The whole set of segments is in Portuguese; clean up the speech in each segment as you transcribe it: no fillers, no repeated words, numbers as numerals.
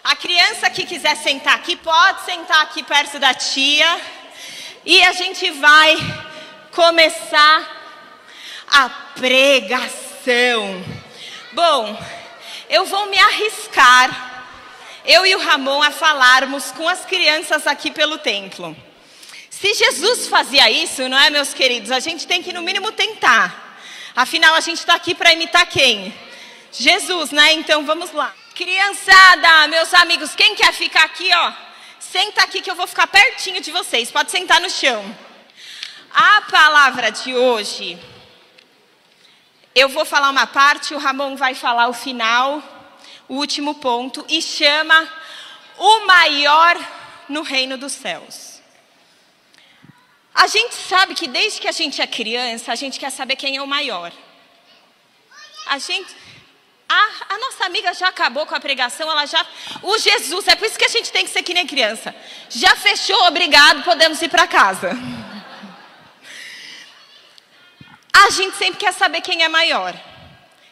A criança que quiser sentar aqui, pode sentar aqui perto da tia. E a gente vai começar a pregação. Bom, eu vou me arriscar, eu e o Ramon, a falarmos com as crianças aqui pelo templo. Se Jesus fazia isso, não é, meus queridos? A gente tem que, no mínimo, tentar. Afinal, a gente está aqui para imitar quem? Jesus, né? Então, vamos lá. Criançada, meus amigos, quem quer ficar aqui, ó? Senta aqui que eu vou ficar pertinho de vocês. Pode sentar no chão. A palavra de hoje, eu vou falar uma parte, o Ramon vai falar o final, o último ponto, e chama o maior no reino dos céus. A gente sabe que desde que a gente é criança, a gente quer saber quem é o maior. A nossa amiga já acabou com a pregação, o Jesus, é por isso que a gente tem que ser que nem criança. Já fechou, obrigado, podemos ir para casa. A gente sempre quer saber quem é maior.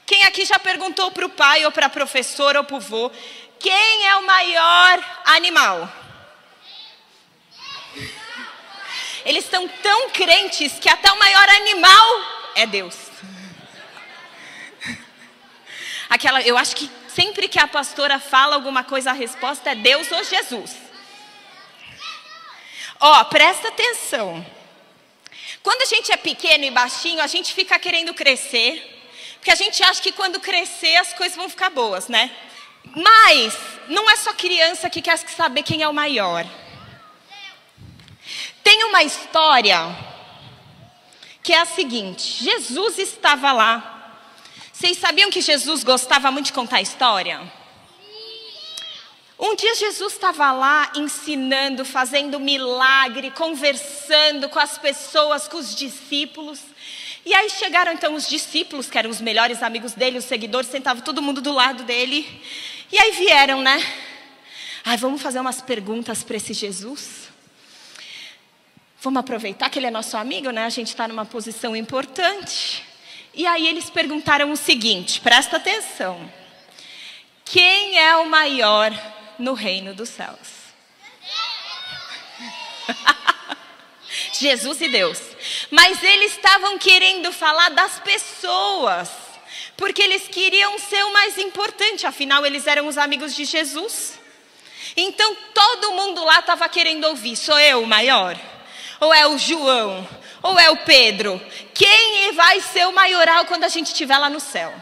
Quem aqui já perguntou para o pai, ou para a professora, ou para o vô, quem é o maior animal? Eles estão tão crentes que até o maior animal é Deus. Eu acho que sempre que a pastora fala alguma coisa, a resposta é Deus ou Jesus. Ó, presta atenção. Quando a gente é pequeno e baixinho, a gente fica querendo crescer, porque a gente acha que quando crescer as coisas vão ficar boas, né? Mas não é só criança que quer saber quem é o maior. Tem uma história que é a seguinte: Jesus estava lá. Vocês sabiam que Jesus gostava muito de contar história? Um dia Jesus estava lá ensinando, fazendo milagre, conversando com as pessoas, com os discípulos. E aí chegaram então os discípulos, que eram os melhores amigos dele, os seguidores, sentava todo mundo do lado dele. E aí vieram, né? Vamos fazer umas perguntas para esse Jesus. Vamos aproveitar que ele é nosso amigo, né? A gente está numa posição importante. E aí eles perguntaram o seguinte, presta atenção. Quem é o maior no reino dos céus? Jesus e Deus. Mas eles estavam querendo falar das pessoas, porque eles queriam ser o mais importante, afinal eles eram os amigos de Jesus. Então todo mundo lá estava querendo ouvir, sou eu o maior? Ou é o João? Ou é o Pedro? Quem vai ser o maioral quando a gente estiver lá no céu?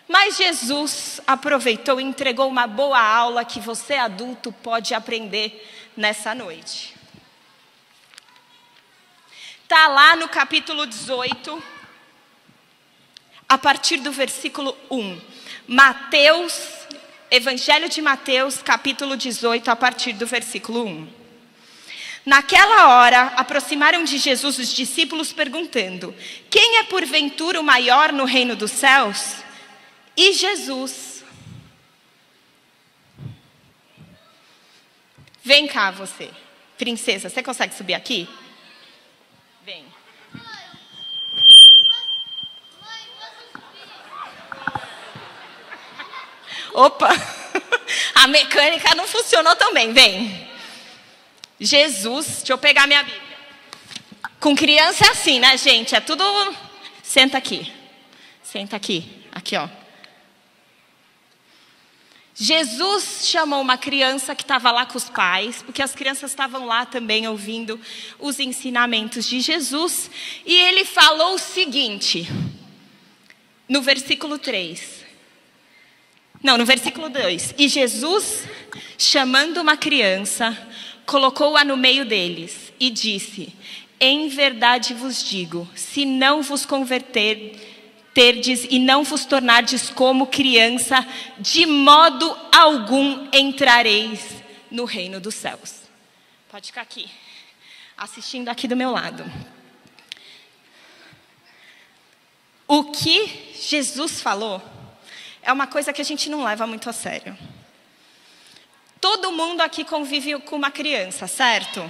Mas Jesus aproveitou e entregou uma boa aula que você adulto pode aprender nessa noite. Está lá no capítulo 18, a partir do versículo 1. Mateus, Evangelho de Mateus, capítulo 18, a partir do versículo 1. Naquela hora, aproximaram de Jesus os discípulos perguntando: quem é porventura o maior no reino dos céus? E Jesus: vem cá você, princesa, você consegue subir aqui? Vem. Opa, a mecânica não funcionou também, vem. Jesus, deixa eu pegar minha Bíblia. Com criança é assim, né, gente? É tudo... Senta aqui. Senta aqui. Aqui, ó. Jesus chamou uma criança que estava lá com os pais, porque as crianças estavam lá também ouvindo os ensinamentos de Jesus. E ele falou o seguinte, no versículo 3. Não, no versículo 2. E Jesus, chamando uma criança, colocou-a no meio deles e disse: em verdade vos digo, se não vos converterdes e não vos tornardes como criança, de modo algum entrareis no reino dos céus. Pode ficar aqui, assistindo aqui do meu lado. O que Jesus falou é uma coisa que a gente não leva muito a sério. Todo mundo aqui convive com uma criança, certo?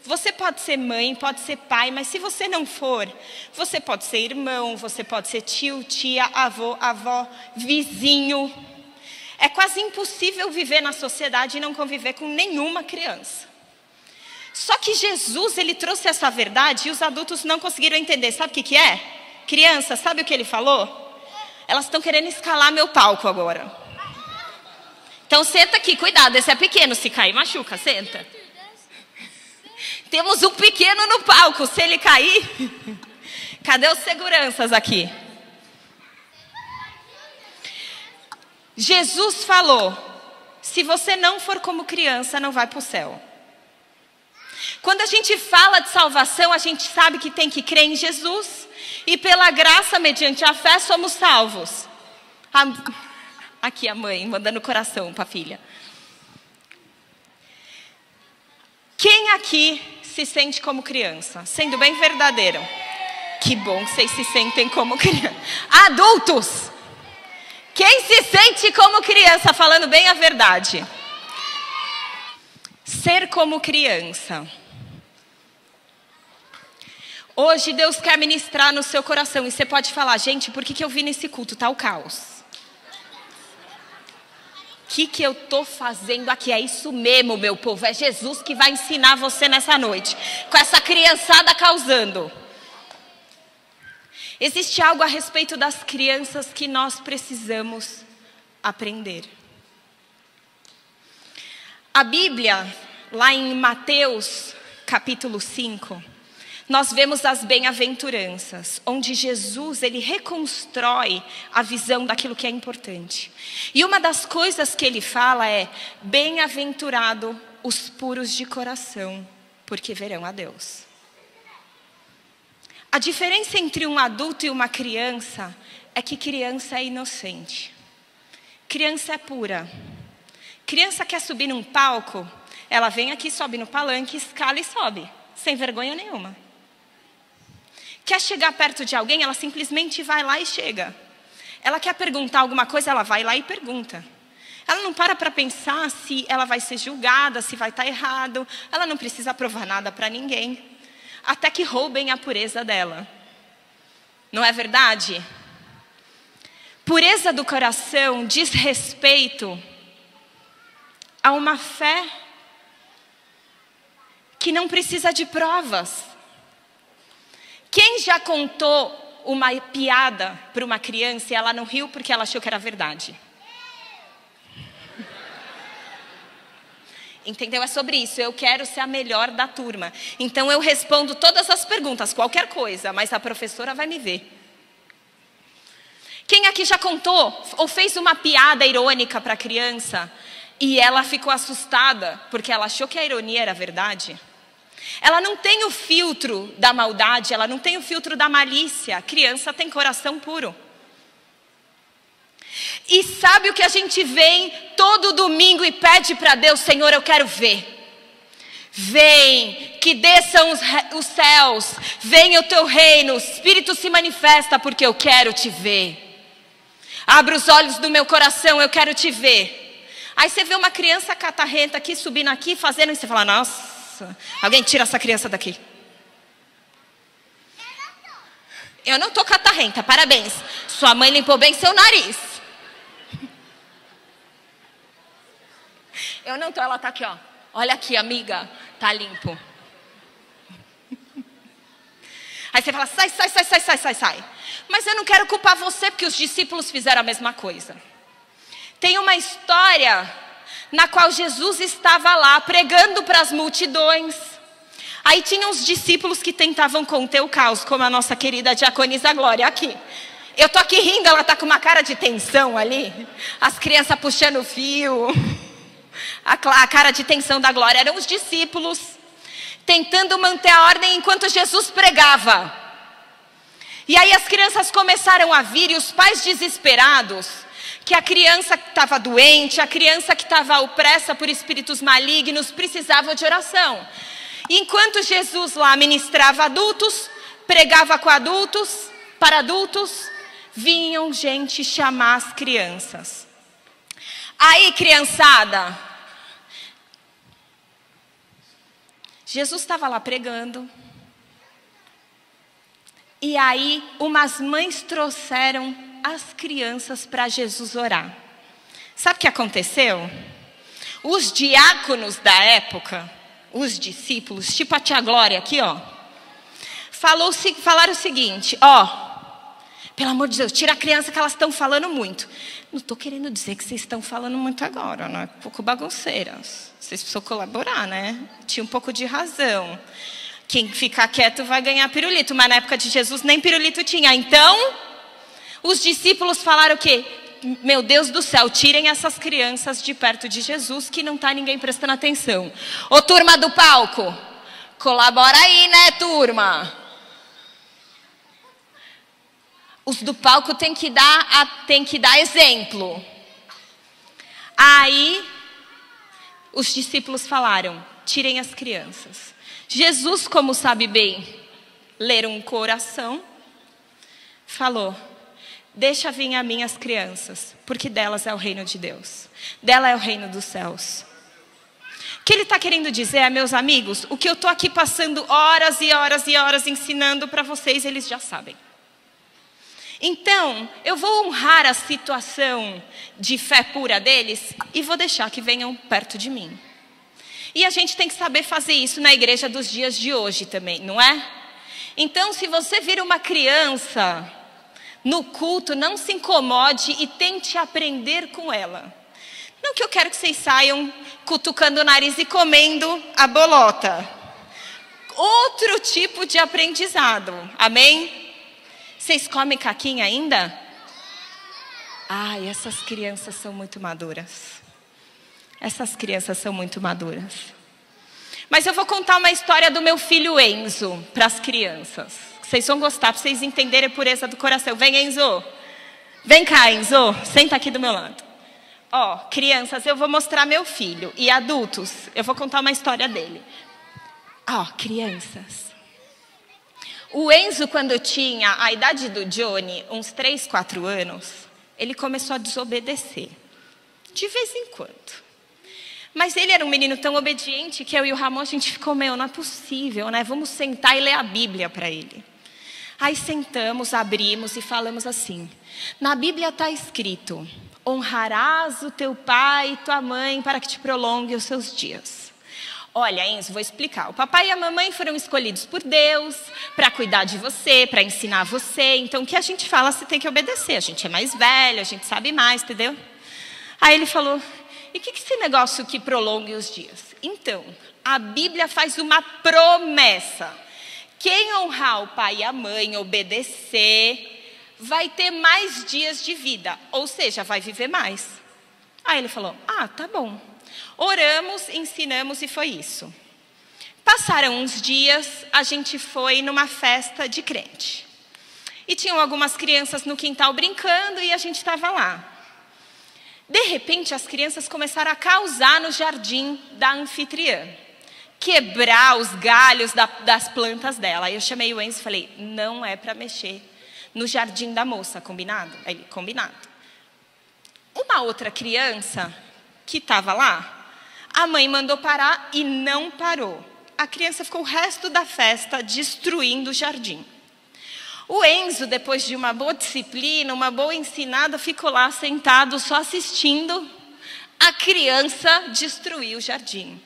Você pode ser mãe, pode ser pai, mas se você não for, você pode ser irmão, você pode ser tio, tia, avô, avó, vizinho. É quase impossível viver na sociedade e não conviver com nenhuma criança. Só que Jesus, ele trouxe essa verdade e os adultos não conseguiram entender. Sabe o que é? Criança, sabe o que ele falou? Elas estão querendo escalar meu palco agora. Então senta aqui, cuidado, esse é pequeno, se cair machuca, senta. Temos um pequeno no palco, se ele cair... Cadê os seguranças aqui? Jesus falou, se você não for como criança, não vai para o céu. Quando a gente fala de salvação, a gente sabe que tem que crer em Jesus. E pela graça, mediante a fé, somos salvos. Aqui a mãe, mandando coração para a filha. Quem aqui se sente como criança? Sendo bem verdadeiro. Que bom que vocês se sentem como criança. Adultos! Quem se sente como criança, falando bem a verdade? Ser como criança. Hoje Deus quer ministrar no seu coração. E você pode falar, gente, por que eu vim nesse culto? Tá o caos. O que eu tô fazendo aqui? É isso mesmo, meu povo. É Jesus que vai ensinar você nessa noite. Com essa criançada causando. Existe algo a respeito das crianças que nós precisamos aprender. A Bíblia, lá em Mateus, capítulo 5, nós vemos as bem-aventuranças, onde Jesus, ele reconstrói a visão daquilo que é importante. E uma das coisas que ele fala é, bem-aventurado os puros de coração, porque verão a Deus. A diferença entre um adulto e uma criança é que criança é inocente. Criança é pura. Criança quer subir num palco, ela vem aqui, sobe no palanque, escala e sobe, sem vergonha nenhuma. Quer chegar perto de alguém, ela simplesmente vai lá e chega. Ela quer perguntar alguma coisa, ela vai lá e pergunta. Ela não para pensar se ela vai ser julgada, se vai estar errado. Ela não precisa provar nada para ninguém. Até que roubem a pureza dela. Não é verdade? Pureza do coração diz respeito a uma fé que não precisa de provas. Quem já contou uma piada para uma criança e ela não riu porque ela achou que era verdade? Entendeu? É sobre isso. Eu quero ser a melhor da turma. Então eu respondo todas as perguntas, qualquer coisa, mas a professora vai me ver. Quem aqui já contou ou fez uma piada irônica para a criança e ela ficou assustada porque ela achou que a ironia era verdade? Ela não tem o filtro da maldade, ela não tem o filtro da malícia. A criança tem coração puro. E sabe o que a gente vem todo domingo e pede para Deus? Senhor, eu quero ver. Vem, que desçam os céus. Venha o teu reino, o Espírito se manifesta porque eu quero te ver. Abra os olhos do meu coração, eu quero te ver. Aí você vê uma criança catarrenta aqui, subindo aqui, fazendo, e você fala, nossa, alguém tira essa criança daqui. Eu não tô catarrenta, parabéns. Sua mãe limpou bem seu nariz. Eu não tô, ela tá aqui, ó. Olha aqui, amiga, tá limpo. Aí você fala, sai. Mas eu não quero culpar você, porque os discípulos fizeram a mesma coisa. Tem uma história na qual Jesus estava lá pregando para as multidões. Aí tinha uns discípulos que tentavam conter o caos, como a nossa querida diaconisa Glória aqui. Eu tô aqui rindo, ela tá com uma cara de tensão ali. As crianças puxando o fio. A cara de tensão da Glória. Eram os discípulos tentando manter a ordem enquanto Jesus pregava. E aí as crianças começaram a vir e os pais desesperados, que a criança que estava doente, a criança que estava opressa por espíritos malignos, precisava de oração. E enquanto Jesus lá ministrava adultos, pregava com adultos, para adultos, vinham gente chamar as crianças. Aí, criançada, Jesus estava lá pregando. E aí, umas mães trouxeram as crianças para Jesus orar. Sabe o que aconteceu? Os diáconos da época, os discípulos, tipo a tia Glória aqui, ó, falaram o seguinte, ó, pelo amor de Deus, tira a criança que elas estão falando muito. Não estou querendo dizer que vocês estão falando muito agora, não é um pouco bagunceiras. Vocês precisam colaborar, né? Tinha um pouco de razão. Quem ficar quieto vai ganhar pirulito, mas na época de Jesus nem pirulito tinha. Então, os discípulos falaram o quê? Meu Deus do céu, tirem essas crianças de perto de Jesus que não está ninguém prestando atenção. Ô turma do palco, colabora aí, né, turma? Os do palco tem que dar exemplo. Aí, os discípulos falaram, tirem as crianças. Jesus, como sabe bem ler um coração, falou, deixa vir a mim as crianças, porque delas é o reino de Deus. Dela é o reino dos céus. O que ele está querendo dizer, meus amigos, o que eu estou aqui passando horas e horas e horas ensinando para vocês, eles já sabem. Então, eu vou honrar a situação de fé pura deles e vou deixar que venham perto de mim. E a gente tem que saber fazer isso na igreja dos dias de hoje também, não é? Então, se você vir uma criança no culto, não se incomode e tente aprender com ela. Não que eu quero que vocês saiam cutucando o nariz e comendo a bolota. Outro tipo de aprendizado, amém? Vocês comem caquinha ainda? Ai, essas crianças são muito maduras. Essas crianças são muito maduras. Mas eu vou contar uma história do meu filho Enzo para as crianças. Vocês vão gostar, para vocês entenderem a pureza do coração. Vem, Enzo. Vem cá, Enzo. Senta aqui do meu lado. Ó, crianças, eu vou mostrar meu filho. E adultos, eu vou contar uma história dele. Ó, crianças. O Enzo, quando tinha a idade do Johnny, uns 3, 4 anos, ele começou a desobedecer. De vez em quando. Mas ele era um menino tão obediente que eu e o Ramon, a gente ficou, não é possível, né? Vamos sentar e ler a Bíblia para ele. Aí sentamos, abrimos e falamos assim. Na Bíblia está escrito, honrarás o teu pai e tua mãe para que te prolongue os seus dias. Olha, Enzo, vou explicar. O papai e a mamãe foram escolhidos por Deus para cuidar de você, para ensinar você. Então, o que a gente fala, você tem que obedecer. A gente é mais velho, a gente sabe mais, entendeu? Aí ele falou, e o que é esse negócio que prolongue os dias? Então, a Bíblia faz uma promessa. Quem honrar o pai e a mãe, obedecer, vai ter mais dias de vida. Ou seja, vai viver mais. Aí ele falou, tá bom. Oramos, ensinamos e foi isso. Passaram uns dias, a gente foi numa festa de crente. E tinham algumas crianças no quintal brincando e a gente estava lá. De repente, as crianças começaram a causar no jardim da anfitriã. Quebrar os galhos das plantas dela. Aí eu chamei o Enzo e falei, não é para mexer no jardim da moça, combinado? Aí ele, combinado. Uma outra criança que estava lá, a mãe mandou parar e não parou. A criança ficou o resto da festa destruindo o jardim. O Enzo, depois de uma boa disciplina, uma boa ensinada, ficou lá sentado só assistindo a criança destruir o jardim.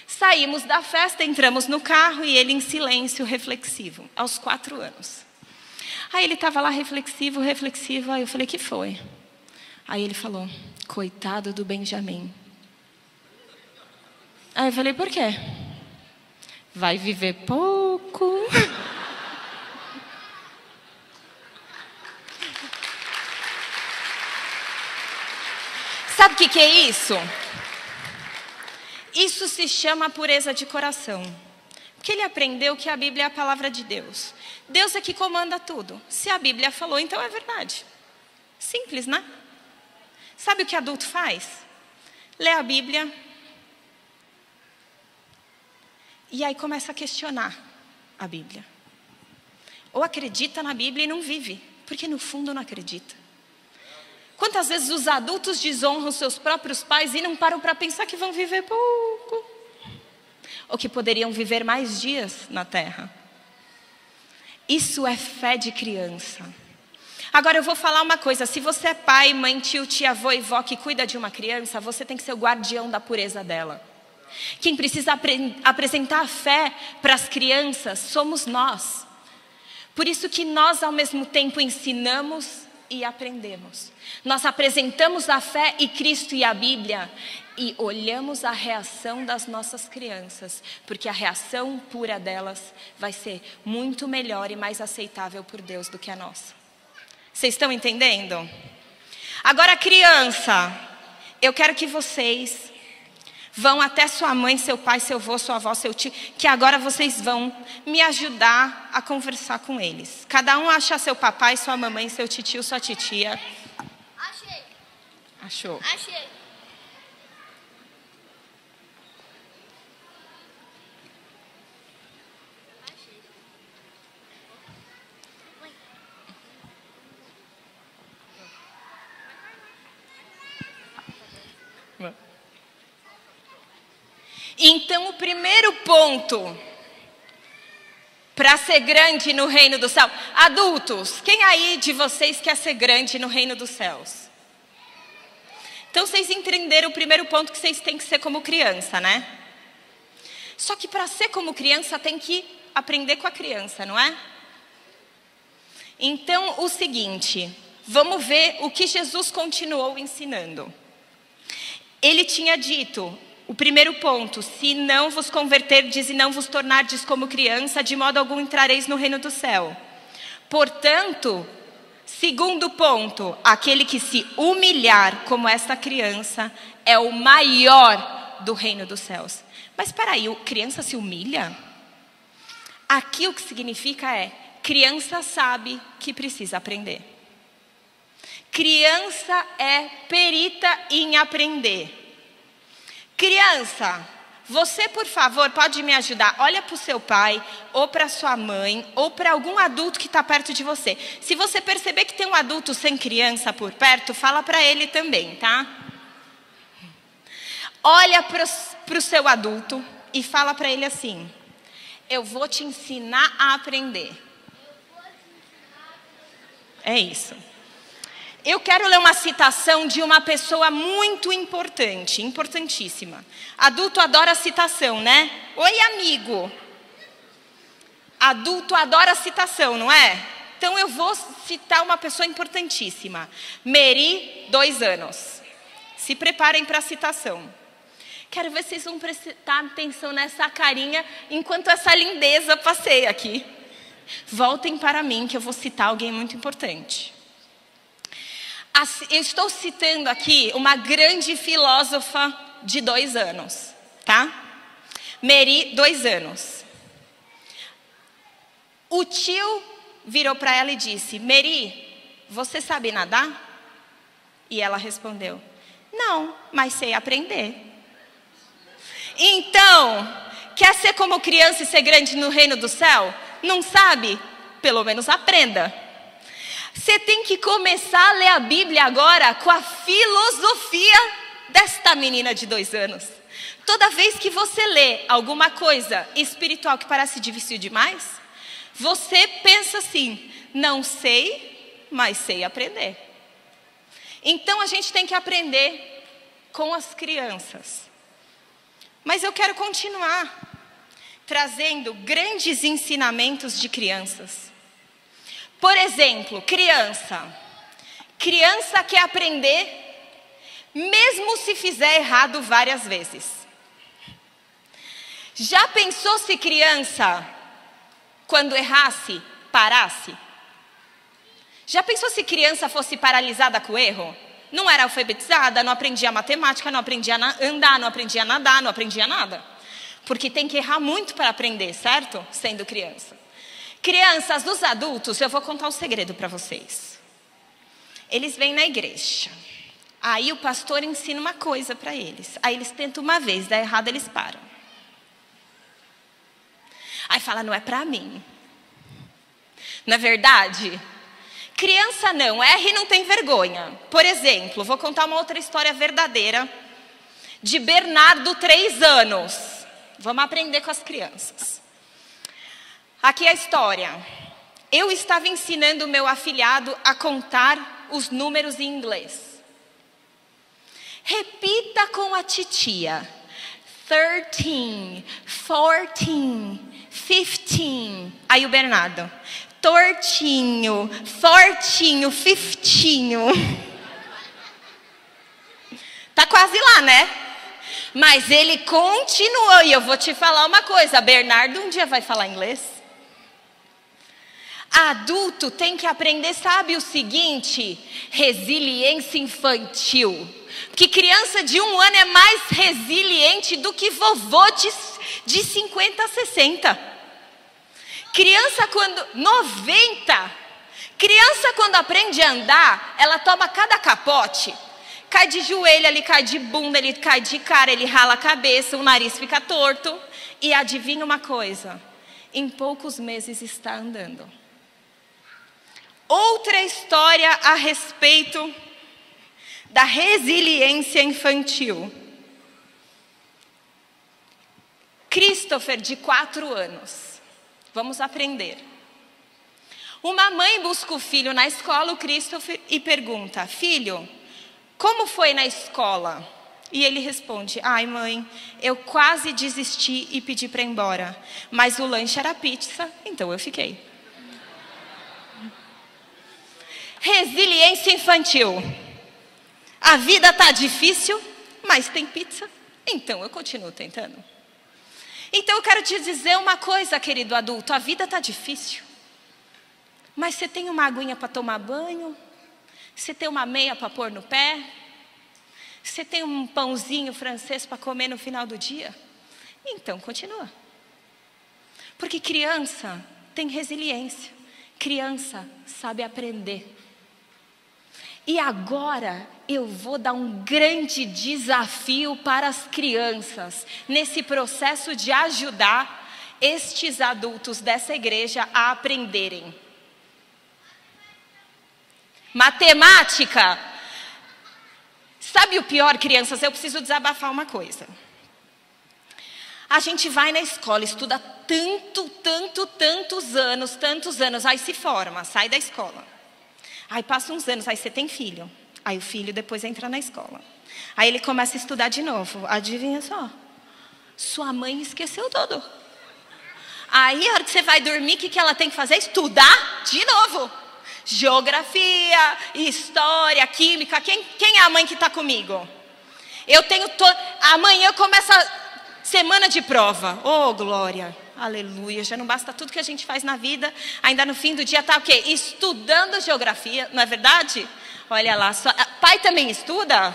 Saímos da festa, entramos no carro e ele em silêncio, reflexivo, aos 4 anos. Aí ele estava lá reflexivo, aí eu falei, que foi? Aí ele falou, coitado do Benjamin. Aí eu falei, por quê? Vai viver pouco. Sabe o que é isso? Isso se chama pureza de coração. Porque ele aprendeu que a Bíblia é a palavra de Deus. Deus é que comanda tudo. Se a Bíblia falou, então é verdade. Simples, né? Sabe o que adulto faz? Lê a Bíblia e aí começa a questionar a Bíblia. Ou acredita na Bíblia e não vive, porque no fundo não acredita. Quantas vezes os adultos desonram seus próprios pais e não param para pensar que vão viver pouco? Ou que poderiam viver mais dias na terra? Isso é fé de criança. Agora eu vou falar uma coisa, se você é pai, mãe, tio, tia, avô e vó que cuida de uma criança, você tem que ser o guardião da pureza dela. Quem precisa apresentar a fé para as crianças somos nós. Por isso que nós ao mesmo tempo ensinamos e aprendemos. Nós apresentamos a fé e Cristo e a Bíblia e olhamos a reação das nossas crianças, porque a reação pura delas vai ser muito melhor e mais aceitável por Deus do que a nossa. Vocês estão entendendo? Agora, criança, eu quero que vocês vão até sua mãe, seu pai, seu avô, sua avó, seu tio, que agora vocês vão me ajudar a conversar com eles. Cada um acha seu papai, sua mamãe, seu titio, sua titia. Achei. Achou? Achei. Então, o primeiro ponto para ser grande no reino do céu. Adultos, quem aí de vocês quer ser grande no reino dos céus? Então, vocês entenderam o primeiro ponto, que vocês têm que ser como criança, né? Só que para ser como criança, tem que aprender com a criança, não é? Então, o seguinte, vamos ver o que Jesus continuou ensinando. Ele tinha dito... O primeiro ponto, se não vos converterdes e não vos tornardes como criança, de modo algum entrareis no reino do céu. Portanto, segundo ponto, aquele que se humilhar como esta criança é o maior do reino dos céus. Mas espera aí, criança se humilha? Aqui o que significa é, criança sabe que precisa aprender. Criança é perita em aprender. Criança, você, por favor, pode me ajudar? Olha para o seu pai, ou para sua mãe, ou para algum adulto que está perto de você. Se você perceber que tem um adulto sem criança por perto, fala para ele também, tá? Olha para o seu adulto e fala para ele assim: eu vou te ensinar a aprender. É isso. Eu quero ler uma citação de uma pessoa muito importante, importantíssima. Adulto adora citação, né? Oi, amigo. Adulto adora citação, não é? Então eu vou citar uma pessoa importantíssima. Mary, 2 anos. Se preparem para a citação. Quero ver se vocês vão prestar atenção nessa carinha enquanto essa lindeza passeia aqui. Voltem para mim que eu vou citar alguém muito importante. Eu estou citando aqui uma grande filósofa de 2 anos, tá? Mary, 2 anos. O tio virou para ela e disse: Mary, você sabe nadar? E ela respondeu: não, mas sei aprender. Então, quer ser como criança e ser grande no reino do céu? Não sabe? Pelo menos aprenda. Você tem que começar a ler a Bíblia agora com a filosofia desta menina de 2 anos. Toda vez que você lê alguma coisa espiritual que parece difícil demais, você pensa assim: não sei, mas sei aprender. Então a gente tem que aprender com as crianças. Mas eu quero continuar trazendo grandes ensinamentos de crianças. Por exemplo, criança quer aprender, mesmo se fizer errado várias vezes. Já pensou se criança, quando errasse, parasse? Já pensou se criança fosse paralisada com o erro? Não era alfabetizada, não aprendia matemática, não aprendia a andar, não aprendia a nadar, não aprendia nada. Porque tem que errar muito para aprender, certo? Sendo criança. Crianças dos adultos, eu vou contar um segredo para vocês. Eles vêm na igreja. Aí o pastor ensina uma coisa para eles. Aí eles tentam uma vez, dá errado, eles param. Aí fala: não é para mim. Não é verdade? Criança não erra e não tem vergonha. Por exemplo, vou contar uma outra história verdadeira de Bernardo, 3 anos. Vamos aprender com as crianças. Aqui é a história. eu estava ensinando o meu afilhado a contar os números em inglês. Repita com a titia. 13, 14, 15. Aí o Bernardo. Tortinho, fortinho, 15. Tá quase lá, né? Mas ele continuou. E eu vou te falar uma coisa. Bernardo um dia vai falar inglês. Adulto tem que aprender, sabe o seguinte? Resiliência infantil. Porque criança de 1 ano é mais resiliente do que vovô de 50, 60. Criança quando... 90. Criança quando aprende a andar, ela toma cada capote. Cai de joelho, ele cai de bunda, ele cai de cara, ele rala a cabeça, o nariz fica torto. E adivinha uma coisa? Em poucos meses está andando. Outra história a respeito da resiliência infantil. Christopher, de 4 anos. Vamos aprender. Uma mãe busca o filho na escola, o Christopher, e pergunta: filho, como foi na escola? E ele responde: ai mãe, eu quase desisti e pedi para ir embora. Mas o lanche era pizza, então eu fiquei. Resiliência infantil. A vida tá difícil, mas tem pizza, então eu continuo tentando. Então eu quero te dizer uma coisa, querido adulto. A vida tá difícil, mas você tem uma aguinha para tomar banho, você tem uma meia para pôr no pé, você tem um pãozinho francês para comer no final do dia. Então continua. Porque criança tem resiliência, criança sabe aprender. E agora eu vou dar um grande desafio para as crianças, nesse processo de ajudar estes adultos dessa igreja a aprenderem. Matemática. Sabe o pior, crianças? Eu preciso desabafar uma coisa. A gente vai na escola, estuda tantos anos, aí se forma, sai da escola. Aí passa uns anos, aí você tem filho. Aí o filho depois entra na escola. Aí ele começa a estudar de novo. Adivinha só? Sua mãe esqueceu tudo. Aí a hora que você vai dormir, o que ela tem que fazer? Estudar de novo. Geografia, história, química. Quem é a mãe que está comigo? Eu tenho... Amanhã começa a semana de prova. Oh, glória. Aleluia, já não basta tudo que a gente faz na vida, ainda no fim do dia está o quê? Estudando geografia, não é verdade? Olha lá, pai também estuda?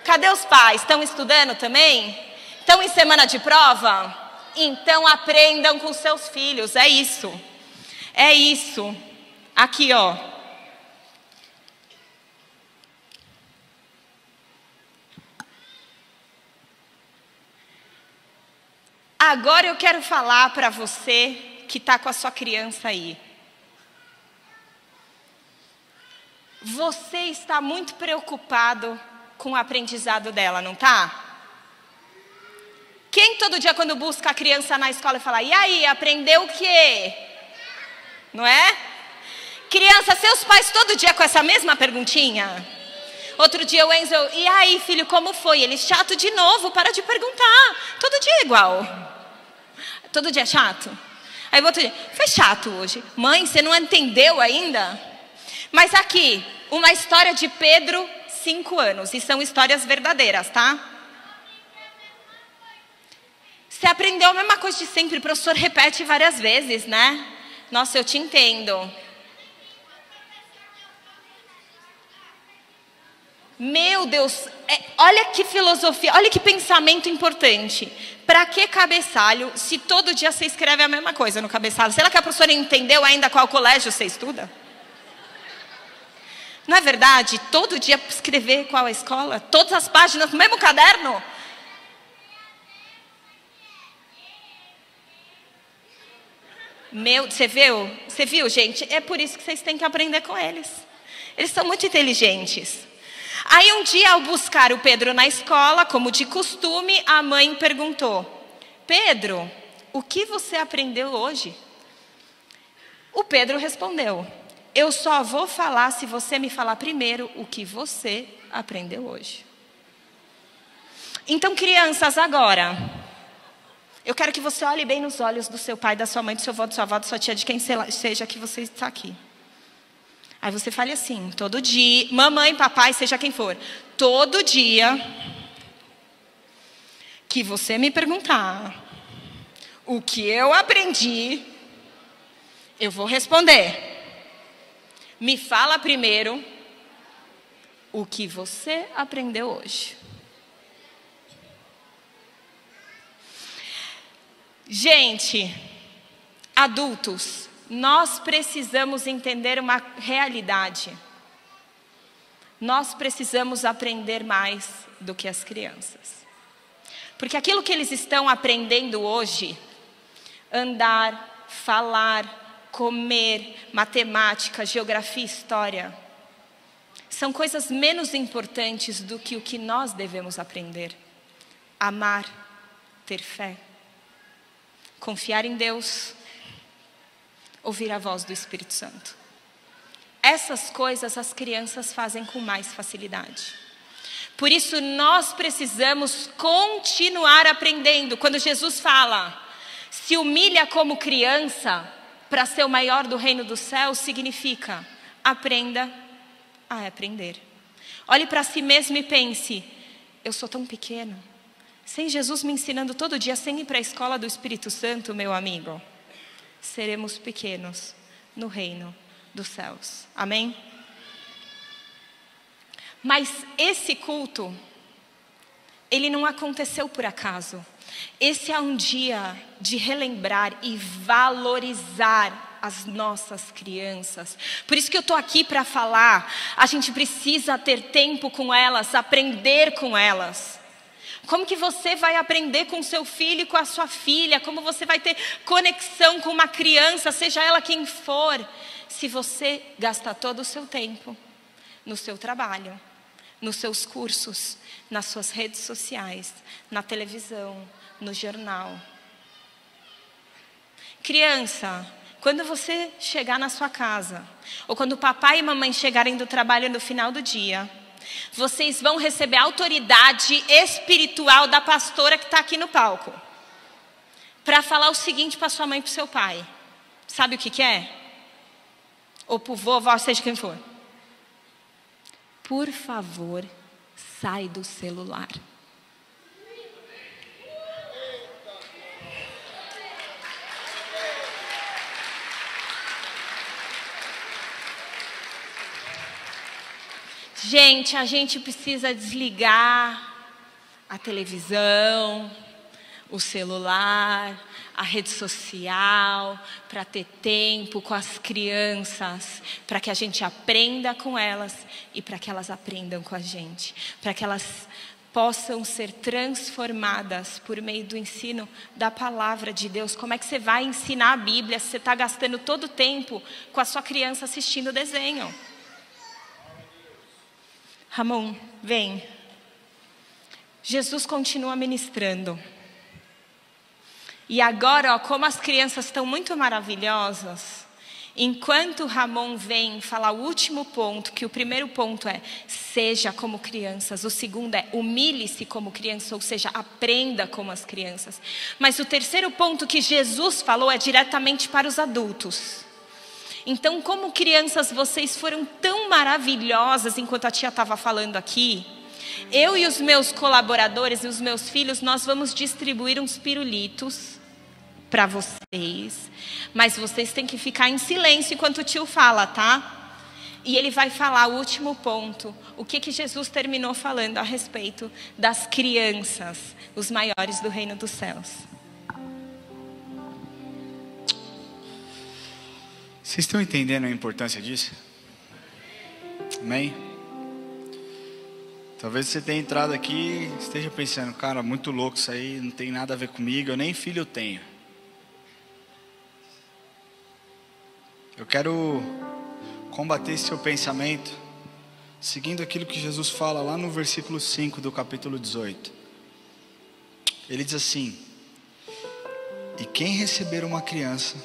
Cadê os pais? Estão estudando também? Estão em semana de prova? Então aprendam com seus filhos, é isso. É isso. Aqui, ó. Agora eu quero falar para você que está com a sua criança aí. Você está muito preocupado com o aprendizado dela, não está? Quem todo dia quando busca a criança na escola fala: e aí, aprendeu o quê? Não é? Criança, seus pais todo dia com essa mesma perguntinha? Outro dia o Enzo: e aí filho, como foi? Ele: chato de novo, para de perguntar. Todo dia é igual. Todo dia é chato? Aí o outro dia: foi chato hoje. Mãe, você não entendeu ainda? Mas aqui, uma história de Pedro, 5 anos. E são histórias verdadeiras, tá? Você aprendeu a mesma coisa de sempre. O professor repete várias vezes, né? Nossa, eu te entendo. Meu Deus, olha que filosofia, olha que pensamento importante. Para que cabeçalho se todo dia você escreve a mesma coisa no cabeçalho? Será que a professora entendeu ainda qual colégio você estuda? Não é verdade? Todo dia escrever qual a escola? Todas as páginas no mesmo caderno? Você viu? Você viu, gente? É por isso que vocês têm que aprender com eles. Eles são muito inteligentes. Aí um dia, ao buscar o Pedro na escola, como de costume, a mãe perguntou: Pedro, o que você aprendeu hoje? O Pedro respondeu: eu só vou falar se você me falar primeiro o que você aprendeu hoje. Então, crianças, agora, eu quero que você olhe bem nos olhos do seu pai, da sua mãe, do seu avô, da sua avó, da sua tia, de quem seja que você está aqui. Aí você fale assim, todo dia, mamãe, papai, seja quem for, todo dia que você me perguntar o que eu aprendi, eu vou responder. Me fala primeiro o que você aprendeu hoje. Gente, adultos, nós precisamos entender uma realidade. Nós precisamos aprender mais do que as crianças. Porque aquilo que eles estão aprendendo hoje, andar, falar, comer, matemática, geografia, história, são coisas menos importantes do que o que nós devemos aprender. Amar, ter fé, confiar em Deus, ouvir a voz do Espírito Santo. Essas coisas as crianças fazem com mais facilidade. Por isso nós precisamos continuar aprendendo. Quando Jesus fala, se humilha como criança para ser o maior do reino dos céus, significa aprenda a aprender. Olhe para si mesmo e pense, eu sou tão pequeno. Sem Jesus me ensinando todo dia, sem ir para a escola do Espírito Santo, meu amigo, seremos pequenos no reino dos céus. Amém? Mas esse culto, ele não aconteceu por acaso. Esse é um dia de relembrar e valorizar as nossas crianças. Por isso que eu estou aqui para falar, a gente precisa ter tempo com elas, aprender com elas. Como que você vai aprender com seu filho e com a sua filha? Como você vai ter conexão com uma criança, seja ela quem for, se você gastar todo o seu tempo no seu trabalho, nos seus cursos, nas suas redes sociais, na televisão, no jornal? Criança, quando você chegar na sua casa, ou quando o papai e mamãe chegarem do trabalho no final do dia, vocês vão receber a autoridade espiritual da pastora que está aqui no palco, para falar o seguinte para sua mãe e para o seu pai. Sabe o que é? Ou para o vovó, seja quem for. Por favor, sai do celular. Gente, a gente precisa desligar a televisão, o celular, a rede social, para ter tempo com as crianças, para que a gente aprenda com elas e para que elas aprendam com a gente, para que elas possam ser transformadas por meio do ensino da palavra de Deus. Como é que você vai ensinar a Bíblia se você está gastando todo o tempo com a sua criança assistindo desenho? Ramon, vem. Jesus continua ministrando. E agora, ó, como as crianças estão muito maravilhosas, enquanto Ramon vem falar o último ponto, que o primeiro ponto é seja como crianças, o segundo é humilhe-se como criança, ou seja, aprenda como as crianças. Mas o terceiro ponto que Jesus falou é diretamente para os adultos. Então, como crianças, vocês foram tão maravilhosas enquanto a tia estava falando aqui. Eu e os meus colaboradores e os meus filhos, nós vamos distribuir uns pirulitos para vocês. Mas vocês têm que ficar em silêncio enquanto o tio fala, tá? E ele vai falar o último ponto. O que Jesus terminou falando a respeito das crianças, os maiores do reino dos céus. Vocês estão entendendo a importância disso? Amém? Talvez você tenha entrado aqui e esteja pensando, cara, muito louco isso aí, não tem nada a ver comigo, eu nem filho tenho. Eu quero combater esse seu pensamento, seguindo aquilo que Jesus fala lá no versículo 5 do capítulo 18. Ele diz assim: e quem receber uma criança,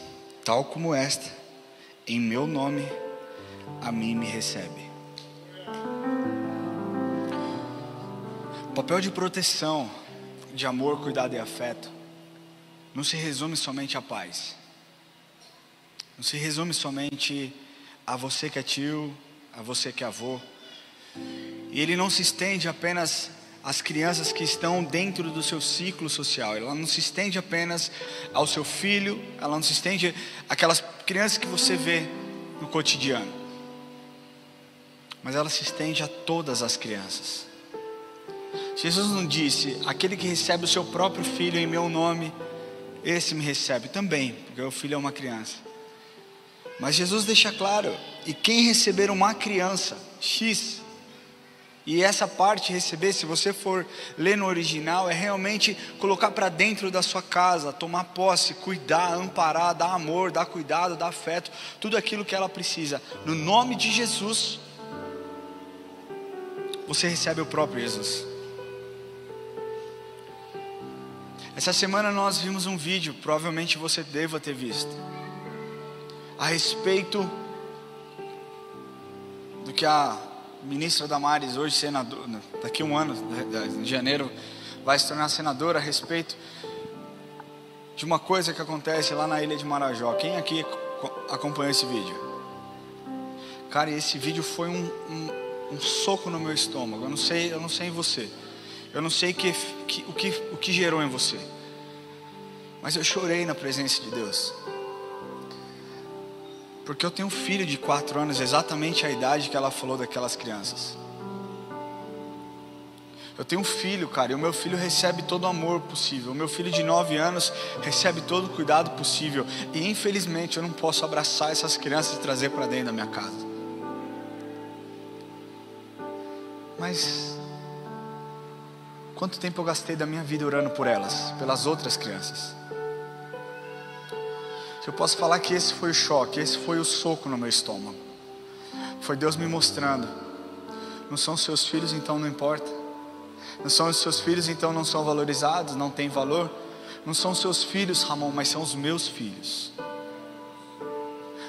tal como esta, em meu nome, a mim me recebe. O papel de proteção, de amor, cuidado e afeto não se resume somente à paz. Não se resume somente a você que é tio, a você que é avô. E ele não se estende apenas às crianças que estão dentro do seu ciclo social. Ela não se estende apenas ao seu filho. Ela não se estende àquelas crianças que você vê no cotidiano. Mas ela se estende a todas as crianças. Jesus não disse: aquele que recebe o seu próprio filho em meu nome, esse me recebe também, porque o filho é uma criança. Mas Jesus deixa claro: e quem receber uma criança, X, e essa parte receber, se você for ler no original, é realmente colocar para dentro da sua casa, tomar posse, cuidar, amparar, dar amor, dar cuidado, dar afeto, tudo aquilo que ela precisa. No nome de Jesus, você recebe o próprio Jesus. Essa semana nós vimos um vídeo, provavelmente você deva ter visto, a respeito do que a ministra Damares, hoje senadora, daqui a um ano, em janeiro, vai se tornar senadora, a respeito de uma coisa que acontece lá na ilha de Marajó. Quem aqui acompanhou esse vídeo? Cara, esse vídeo foi um soco no meu estômago. Eu não sei em você. Eu não sei o que gerou em você. Mas eu chorei na presença de Deus. Porque eu tenho um filho de 4 anos, exatamente a idade que ela falou daquelas crianças. Eu tenho um filho, cara, e o meu filho recebe todo o amor possível. O meu filho de 9 anos recebe todo o cuidado possível. E infelizmente eu não posso abraçar essas crianças e trazer para dentro da minha casa. Mas quanto tempo eu gastei da minha vida orando por elas, pelas outras crianças? Eu posso falar que esse foi o choque, esse foi o soco no meu estômago. Foi Deus me mostrando: não são seus filhos, então não importa. Não são os seus filhos, então não são valorizados, não tem valor. Não são seus filhos, Ramon, mas são os meus filhos.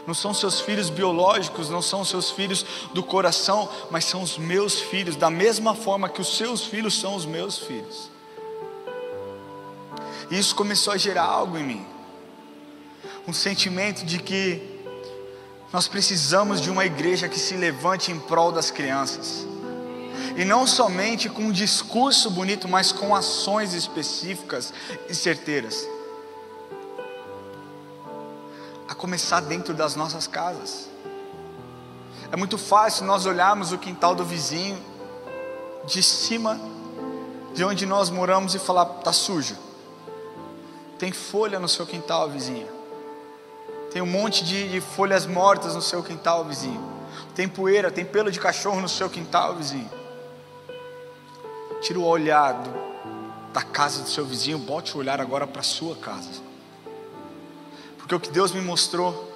Não são seus filhos biológicos, não são seus filhos do coração, mas são os meus filhos, da mesma forma que os seus filhos são os meus filhos. E isso começou a gerar algo em mim, um sentimento de que nós precisamos de uma igreja que se levante em prol das crianças, e não somente com um discurso bonito, mas com ações específicas e certeiras. A começar dentro das nossas casas. É muito fácil nós olharmos o quintal do vizinho de cima de onde nós moramos e falar: tá sujo. Tem folha no seu quintal, vizinho. Tem um monte de folhas mortas no seu quintal, vizinho. Tem poeira, tem pelo de cachorro no seu quintal, vizinho. Tira o olhar da casa do seu vizinho, bote o olhar agora para a sua casa. Porque o que Deus me mostrou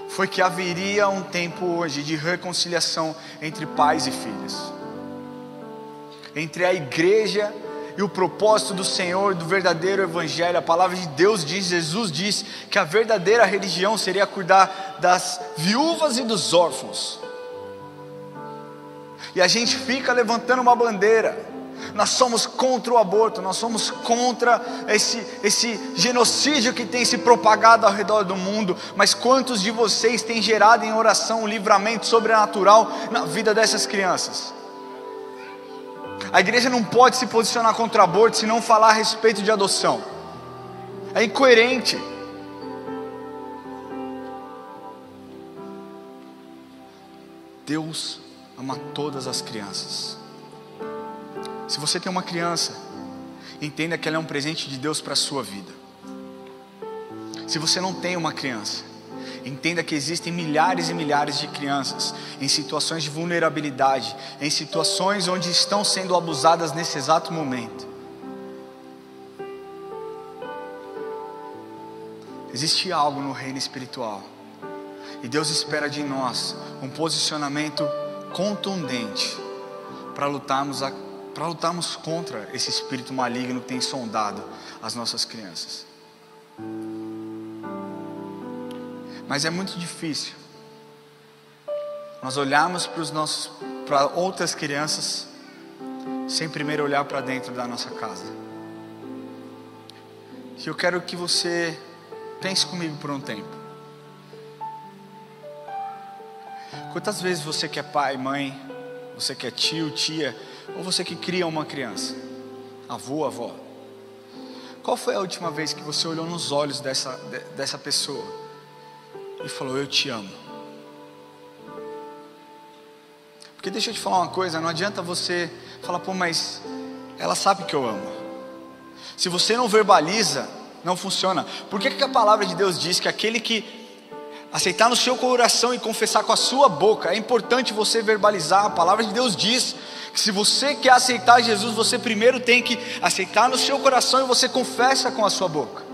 foi que haveria um tempo hoje de reconciliação entre pais e filhos, entre a igreja e o propósito do Senhor, do verdadeiro evangelho. A palavra de Deus diz, Jesus diz, que a verdadeira religião seria cuidar das viúvas e dos órfãos. E a gente fica levantando uma bandeira: nós somos contra o aborto, nós somos contra esse genocídio que tem se propagado ao redor do mundo. Mas quantos de vocês têm gerado em oração um livramento sobrenatural na vida dessas crianças? A igreja não pode se posicionar contra o aborto se não falar a respeito de adoção. É incoerente. Deus ama todas as crianças. Se você tem uma criança, entenda que ela é um presente de Deus para a sua vida. Se você não tem uma criança, entenda que existem milhares e milhares de crianças em situações de vulnerabilidade, em situações onde estão sendo abusadas nesse exato momento. Existe algo no reino espiritual, e Deus espera de nós um posicionamento contundente para lutarmos contra esse espírito maligno que tem sondado as nossas crianças. Mas é muito difícil nós olharmos para outras crianças sem primeiro olhar para dentro da nossa casa. E eu quero que você pense comigo por um tempo. Quantas vezes você que é pai, mãe, você que é tio, tia, ou você que cria uma criança, avô, avó, qual foi a última vez que você olhou nos olhos dessa pessoa e falou: eu te amo? Porque deixa eu te falar uma coisa, não adianta você falar: pô, mas ela sabe que eu amo. Se você não verbaliza, não funciona. Por que a palavra de Deus diz que aquele que aceitar no seu coração e confessar com a sua boca, é importante você verbalizar? A palavra de Deus diz que se você quer aceitar Jesus, você primeiro tem que aceitar no seu coração e você confessa com a sua boca.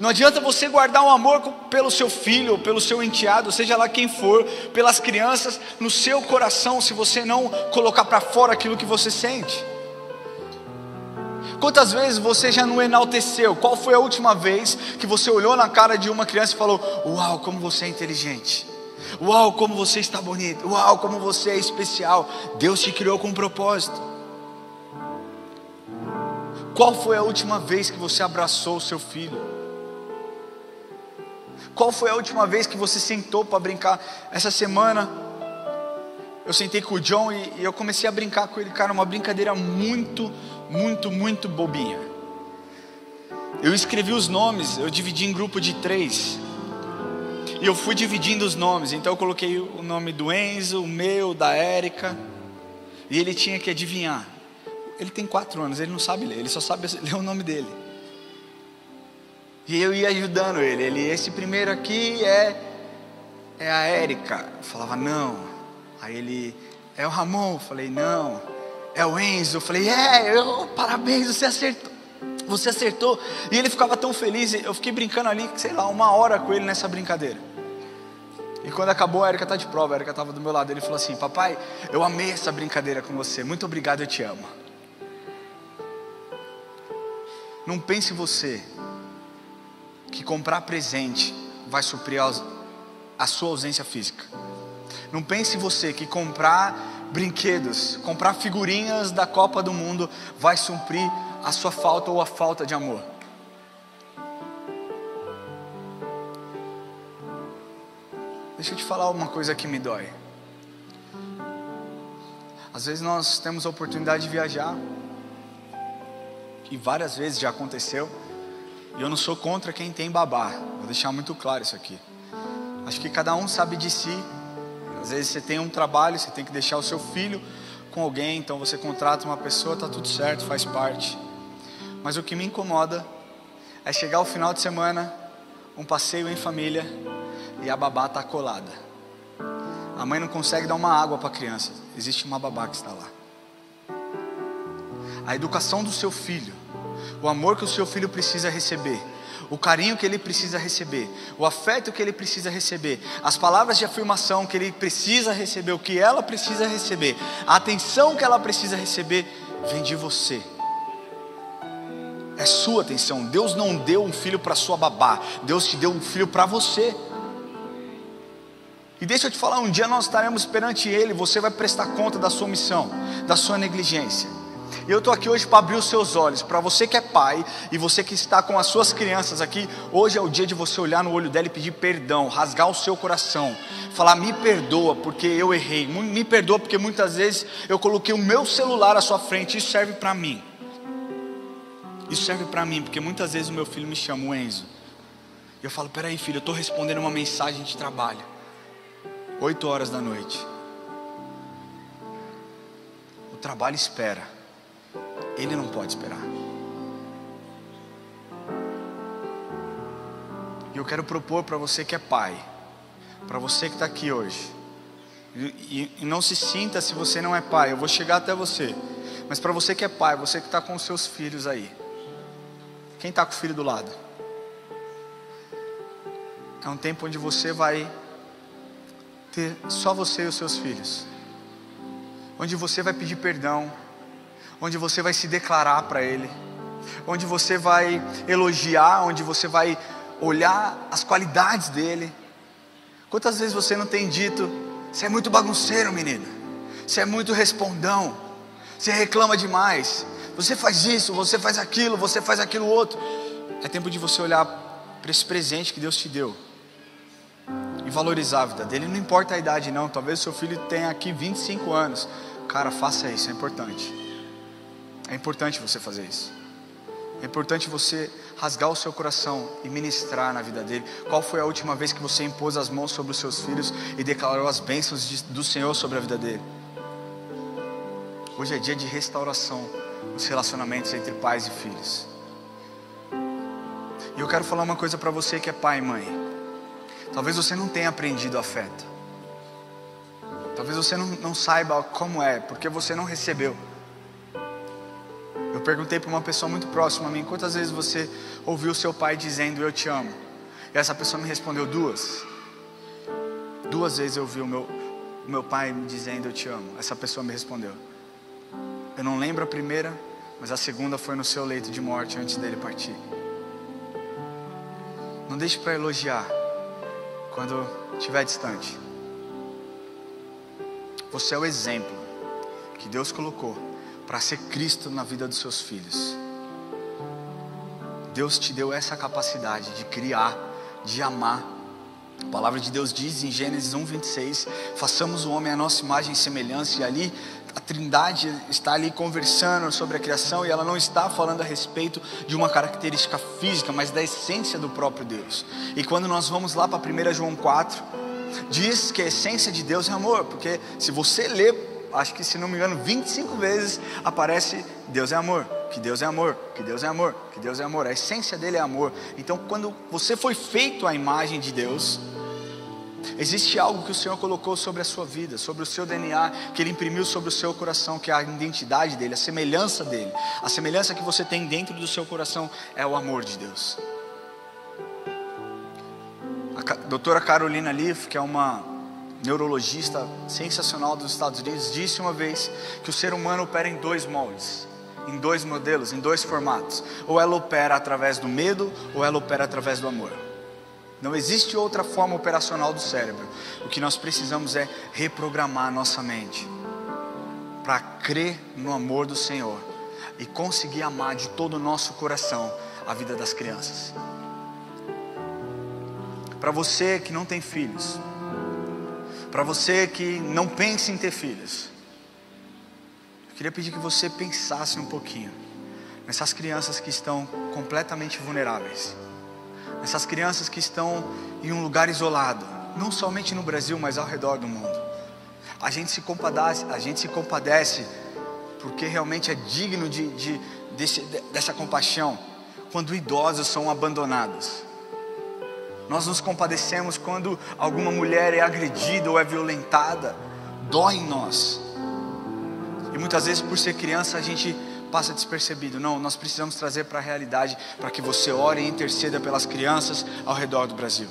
Não adianta você guardar um amor pelo seu filho, pelo seu enteado, seja lá quem for, pelas crianças, no seu coração, se você não colocar para fora aquilo que você sente. Quantas vezes você já não enalteceu? Qual foi a última vez que você olhou na cara de uma criança e falou: uau, como você é inteligente, uau, como você está bonito, uau, como você é especial, Deus te criou com um propósito. Qual foi a última vez que você abraçou o seu filho? Qual foi a última vez que você sentou para brincar? Essa semana eu sentei com o John e eu comecei a brincar com ele, cara, uma brincadeira muito bobinha. Eu escrevi os nomes, eu dividi em grupo de 3 e eu fui dividindo os nomes. Então eu coloquei o nome do Enzo, o meu, da Érica, e ele tinha que adivinhar. Ele tem 4 anos, ele não sabe ler, ele só sabe ler o nome dele. E eu ia ajudando ele, esse primeiro aqui é a Érica. Eu falava: não. Aí ele: é o Ramon. Eu falei: não. É o Enzo. Eu falei: parabéns, você acertou. E ele ficava tão feliz. Eu fiquei brincando ali, sei lá, 1 hora com ele nessa brincadeira. E quando acabou, a Érica tá de prova, a Érica estava do meu lado. Ele falou assim: papai, eu amei essa brincadeira com você, muito obrigado, eu te amo. Não pense você que comprar presente vai suprir a sua ausência física. Não pense você que comprar brinquedos, comprar figurinhas da Copa do Mundo vai suprir a sua falta ou a falta de amor. Deixa eu te falar uma coisa que me dói. Às vezes nós temos a oportunidade de viajar, e várias vezes já aconteceu. E eu não sou contra quem tem babá, vou deixar muito claro isso aqui. Acho que cada um sabe de si. Às vezes você tem um trabalho, você tem que deixar o seu filho com alguém, então você contrata uma pessoa, tá tudo certo, faz parte. Mas o que me incomoda é chegar ao final de semana, um passeio em família, e a babá tá colada. A mãe não consegue dar uma água para a criança, existe uma babá que está lá. A educação do seu filho, o amor que o seu filho precisa receber, o carinho que ele precisa receber, o afeto que ele precisa receber, as palavras de afirmação que ele precisa receber, o que ela precisa receber, a atenção que ela precisa receber, vem de você. É sua atenção. Deus não deu um filho para sua babá, Deus te deu um filho para você. E deixa eu te falar, um dia nós estaremos perante Ele, você vai prestar conta da sua omissão, da sua negligência. E eu estou aqui hoje para abrir os seus olhos, para você que é pai, e você que está com as suas crianças aqui, hoje é o dia de você olhar no olho dela e pedir perdão, rasgar o seu coração, falar: me perdoa porque eu errei, me perdoa porque muitas vezes eu coloquei o meu celular à sua frente. Isso serve para mim, porque muitas vezes o meu filho me chama, o Enzo, e eu falo: peraí filho, eu estou respondendo uma mensagem de trabalho, 8 horas da noite, o trabalho espera, ele não pode esperar. E eu quero propor para você que é pai, para você que está aqui hoje, e não se sinta se você não é pai, eu vou chegar até você, mas para você que é pai, você que está com os seus filhos aí, quem está com o filho do lado? É um tempo onde você vai ter só você e os seus filhos, onde você vai pedir perdão, onde você vai se declarar para Ele, onde você vai elogiar, onde você vai olhar as qualidades dEle, Quantas vezes você não tem dito: você é muito bagunceiro, menina, você é muito respondão, você reclama demais, você faz isso, você faz aquilo outro. É tempo de você olhar para esse presente que Deus te deu e valorizar a vida dele. Não importa a idade não, talvez seu filho tenha aqui 25 anos. Cara, faça isso, é importante. É importante você fazer isso. É importante você rasgar o seu coração e ministrar na vida dele. Qual foi a última vez que você impôs as mãos sobre os seus filhos e declarou as bênçãos do Senhor sobre a vida dele? Hoje é dia de restauração nos relacionamentos entre pais e filhos. E eu quero falar uma coisa para você que é pai e mãe. Talvez você não tenha aprendido afeto. Talvez você não saiba como é, porque você não recebeu. Eu perguntei para uma pessoa muito próxima a mim: quantas vezes você ouviu seu pai dizendo eu te amo? E essa pessoa me respondeu: 2. 2 vezes eu ouvi o meu pai me dizendo eu te amo. Essa pessoa me respondeu. Eu não lembro a primeira, mas a segunda foi no seu leito de morte antes dele partir. Não deixe para elogiar quando estiver distante. Você é o exemplo que Deus colocou para ser Cristo na vida dos seus filhos. Deus te deu essa capacidade de criar, de amar. A palavra de Deus diz em Gênesis 1:26: façamos o homem à nossa imagem e semelhança. E ali a Trindade está ali conversando sobre a criação, e ela não está falando a respeito de uma característica física, mas da essência do próprio Deus. E quando nós vamos lá para 1 João 4, diz que a essência de Deus é amor, porque se você ler, acho que se não me engano 25 vezes aparece Deus é amor, que Deus é amor, que Deus é amor, que Deus é amor. A essência dele é amor. Então quando você foi feito à imagem de Deus, existe algo que o Senhor colocou sobre a sua vida, sobre o seu DNA, que Ele imprimiu sobre o seu coração, que é a identidade dele, a semelhança dele. A semelhança que você tem dentro do seu coração é o amor de Deus. A doutora Carolina Leaf, que é uma neurologista sensacional dos Estados Unidos, disse uma vez que o ser humano opera em 2 moldes, em 2 modelos, em 2 formatos. Ou ela opera através do medo, ou ela opera através do amor. Não existe outra forma operacional do cérebro. O que nós precisamos é reprogramar nossa mente para crer no amor do Senhor e conseguir amar de todo o nosso coração a vida das crianças. Para você que não tem filhos, para você que não pensa em ter filhos, eu queria pedir que você pensasse um pouquinho nessas crianças que estão completamente vulneráveis. Essas crianças que estão em um lugar isolado, não somente no Brasil, mas ao redor do mundo. A gente se compadece, porque realmente é digno dessa compaixão, quando idosos são abandonados. Nós nos compadecemos quando alguma mulher é agredida ou é violentada. Dói em nós. E muitas vezes, por ser criança, a gente passa despercebido. Não, nós precisamos trazer para a realidade, para que você ore e interceda pelas crianças ao redor do Brasil.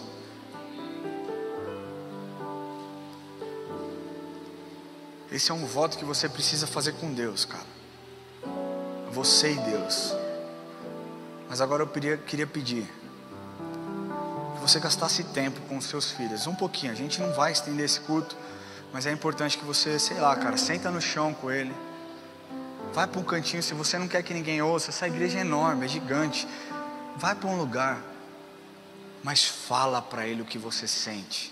Esse é um voto que você precisa fazer com Deus, cara. Você e Deus. Mas agora eu queria pedir que você gastasse tempo com os seus filhos, um pouquinho. A gente não vai estender esse culto, mas é importante que você, sei lá, cara, senta no chão com ele. Vai para um cantinho, se você não quer que ninguém ouça. Essa igreja é enorme, é gigante. Vai para um lugar, mas fala para ele o que você sente.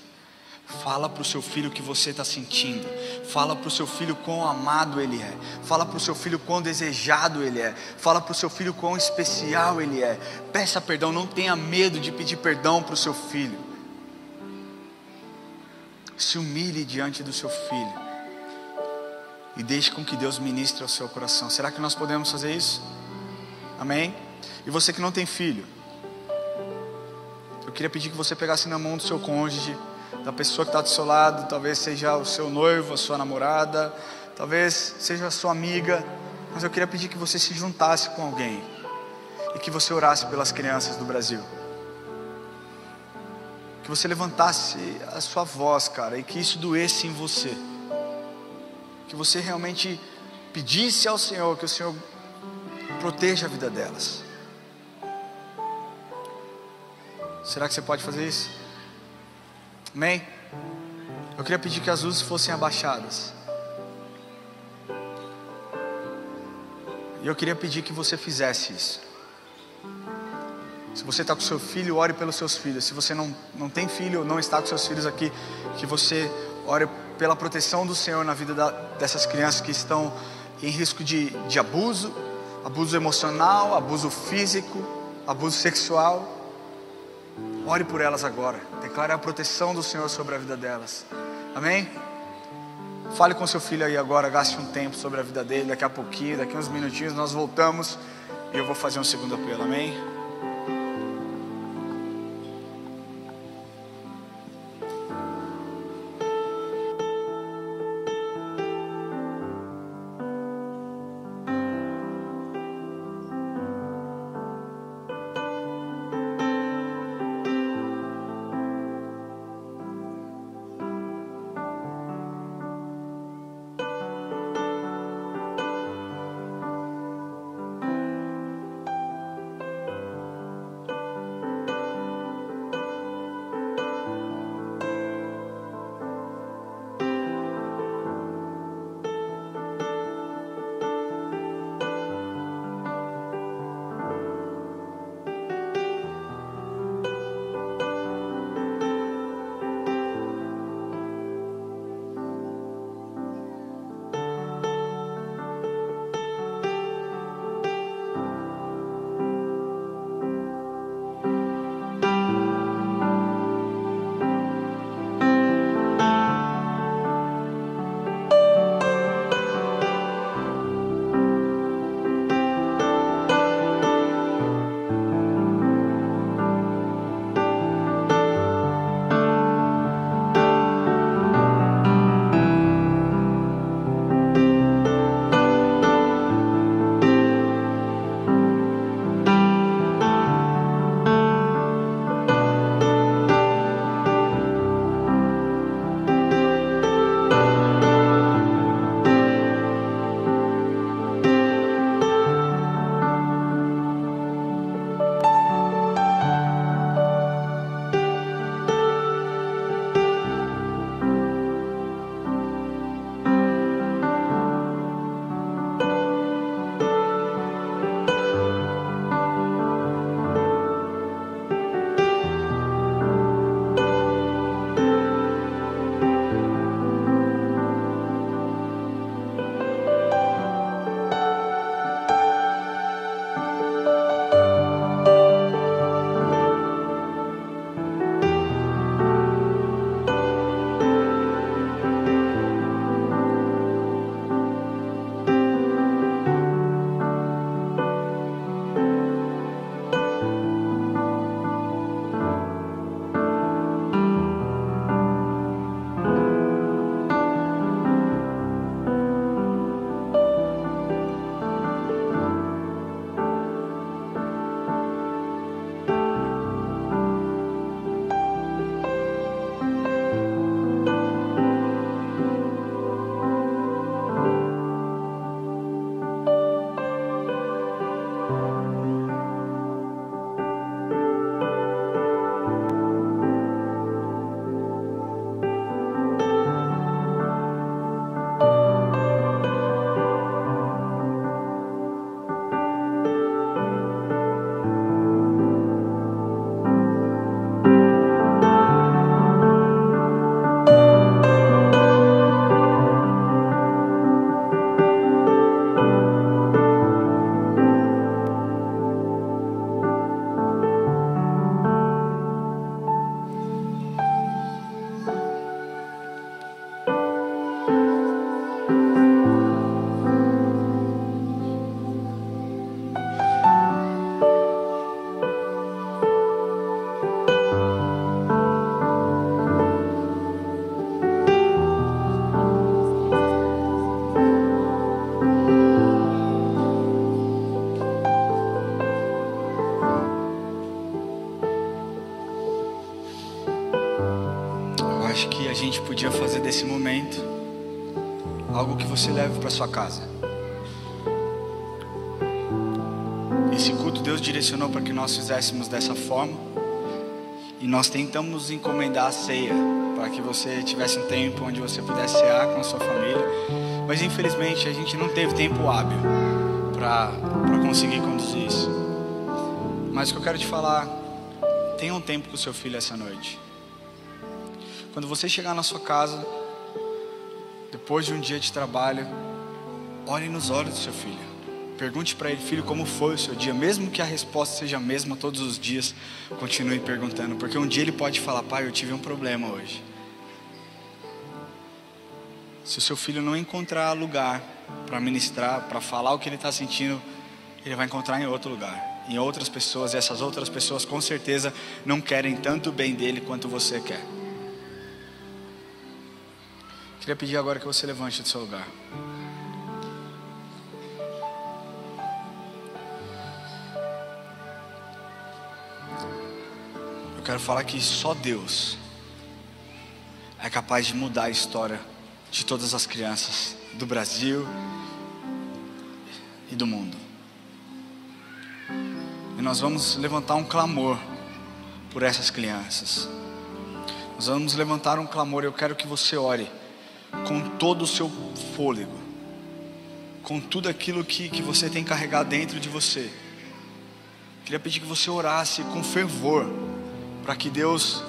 Fala para o seu filho o que você está sentindo. Fala para o seu filho quão amado ele é. Fala para o seu filho quão desejado ele é. Fala para o seu filho quão especial ele é. Peça perdão, não tenha medo de pedir perdão para o seu filho. Se humilhe diante do seu filho e deixe com que Deus ministre ao seu coração. Será que nós podemos fazer isso? Amém? E você que não tem filho, eu queria pedir que você pegasse na mão do seu cônjuge, da pessoa que está do seu lado. Talvez seja o seu noivo, a sua namorada, talvez seja a sua amiga, mas eu queria pedir que você se juntasse com alguém e que você orasse pelas crianças do Brasil. Que você levantasse a sua voz, cara, e que isso doesse em você. Que você realmente pedisse ao Senhor que o Senhor proteja a vida delas. Será que você pode fazer isso? Amém? Eu queria pedir que as luzes fossem abaixadas. E eu queria pedir que você fizesse isso. Se você está com seu filho, ore pelos seus filhos. Se você não tem filho, não está com seus filhos aqui, que você ore pela proteção do Senhor na vida dessas crianças que estão em risco de abuso, abuso emocional, abuso físico, abuso sexual. Ore por elas agora. Declare a proteção do Senhor sobre a vida delas. Amém? Fale com seu filho aí agora, gaste um tempo sobre a vida dele. Daqui a pouquinho, daqui a uns minutinhos nós voltamos e eu vou fazer um segundo apelo. Amém? acho que a gente podia fazer desse momento algo que você leve para sua casa. Esse culto Deus direcionou para que nós fizéssemos dessa forma, e nós tentamos encomendar a ceia para que você tivesse um tempo onde você pudesse cear com a sua família. Mas infelizmente a gente não teve tempo hábil para conseguir conduzir isso. Mas o que eu quero te falar, tenha um tempo com o seu filho essa noite. Quando você chegar na sua casa, depois de um dia de trabalho, olhe nos olhos do seu filho. Pergunte para ele: filho, como foi o seu dia? Mesmo que a resposta seja a mesma todos os dias, continue perguntando. Porque um dia ele pode falar: pai, eu tive um problema hoje. Se o seu filho não encontrar lugar para ministrar, para falar o que ele está sentindo, ele vai encontrar em outro lugar, em outras pessoas. E essas outras pessoas com certeza não querem tanto o bem dele quanto você quer. Queria pedir agora que você levante do seu lugar. Eu quero falar que só Deus é capaz de mudar a história de todas as crianças do Brasil e do mundo. E nós vamos levantar um clamor por essas crianças. Nós vamos levantar um clamor. Eu quero que você ore com todo o seu fôlego, com tudo aquilo que você tem carregado dentro de você. Queria pedir que você orasse com fervor, para que Deus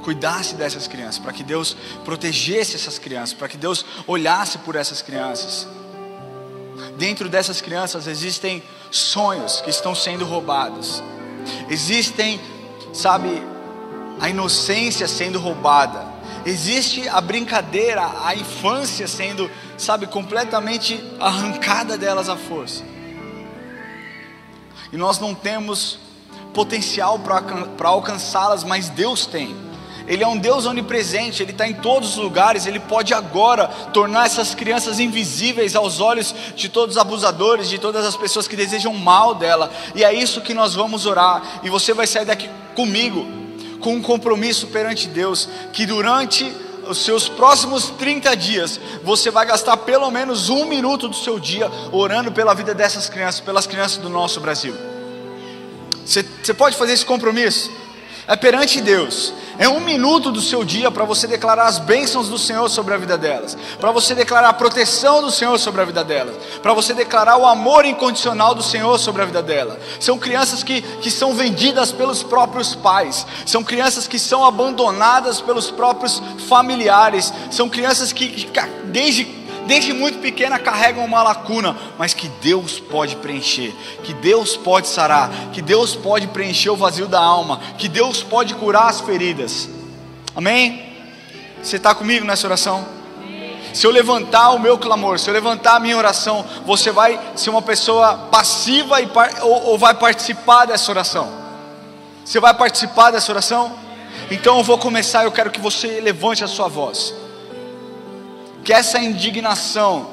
cuidasse dessas crianças, para que Deus protegesse essas crianças, para que Deus olhasse por essas crianças. Dentro dessas crianças existem sonhos que estão sendo roubados. Existem, a inocência sendo roubada. Existe a brincadeira, a infância sendo, completamente arrancada delas à força. E nós não temos potencial para alcançá-las, mas Deus tem. Ele é um Deus onipresente, Ele está em todos os lugares. Ele pode agora tornar essas crianças invisíveis aos olhos de todos os abusadores, de todas as pessoas que desejam mal dela. E é isso que nós vamos orar. E você vai sair daqui comigo, com um compromisso perante Deus, que durante os seus próximos 30 dias, você vai gastar pelo menos 1 minuto do seu dia orando pela vida dessas crianças, pelas crianças do nosso Brasil. Você pode fazer esse compromisso? É perante Deus. É 1 minuto do seu dia para você declarar as bênçãos do Senhor sobre a vida delas, para você declarar a proteção do Senhor sobre a vida delas, para você declarar o amor incondicional do Senhor sobre a vida delas. São crianças que são vendidas pelos próprios pais, são crianças que são abandonadas pelos próprios familiares, são crianças que desde muito pequena carregam uma lacuna, mas que Deus pode preencher, que Deus pode sarar, que Deus pode preencher o vazio da alma, que Deus pode curar as feridas. Amém? Você está comigo nessa oração? Se eu levantar o meu clamor, se eu levantar a minha oração, você vai ser uma pessoa passiva ou vai participar dessa oração? Você vai participar dessa oração? Então eu vou começar. Eu quero que você levante a sua voz, que essa indignação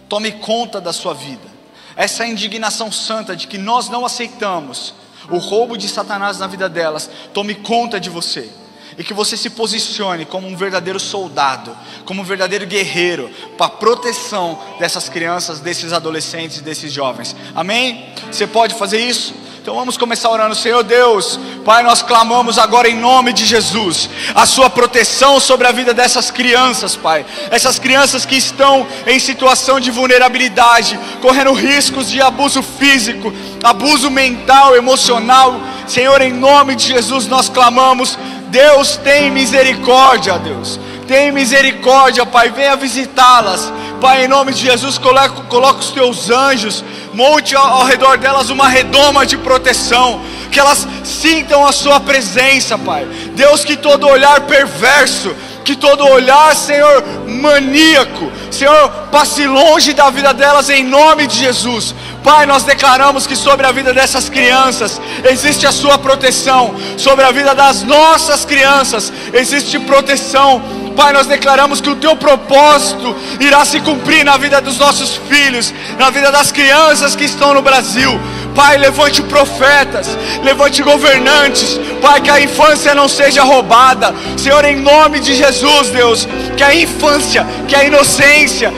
tome conta da sua vida. Essa indignação santa de que nós não aceitamos o roubo de Satanás na vida delas, tome conta de você. E que você se posicione como um verdadeiro soldado, como um verdadeiro guerreiro, para a proteção dessas crianças, desses adolescentes e desses jovens. Amém? Você pode fazer isso? Então vamos começar orando. Senhor Deus, Pai, nós clamamos agora em nome de Jesus a sua proteção sobre a vida dessas crianças, Pai. Essas crianças que estão em situação de vulnerabilidade, correndo riscos de abuso físico, abuso mental, emocional. Senhor, em nome de Jesus nós clamamos. Deus, tem misericórdia, Deus. Tem misericórdia, Pai, venha visitá-las. Pai, em nome de Jesus, coloca os teus anjos, monte ao redor delas uma redoma de proteção, que elas sintam a sua presença, Pai. Deus, que todo olhar perverso, que todo olhar, Senhor, maníaco, Senhor, passe longe da vida delas em nome de Jesus. Pai, nós declaramos que sobre a vida dessas crianças existe a sua proteção, sobre a vida das nossas crianças existe proteção. Pai, nós declaramos que o teu propósito irá se cumprir na vida dos nossos filhos, na vida das crianças que estão no Brasil. Pai, levante profetas, levante governantes, Pai, que a infância não seja roubada. Senhor, em nome de Jesus, Deus, que a infância, que a inocência,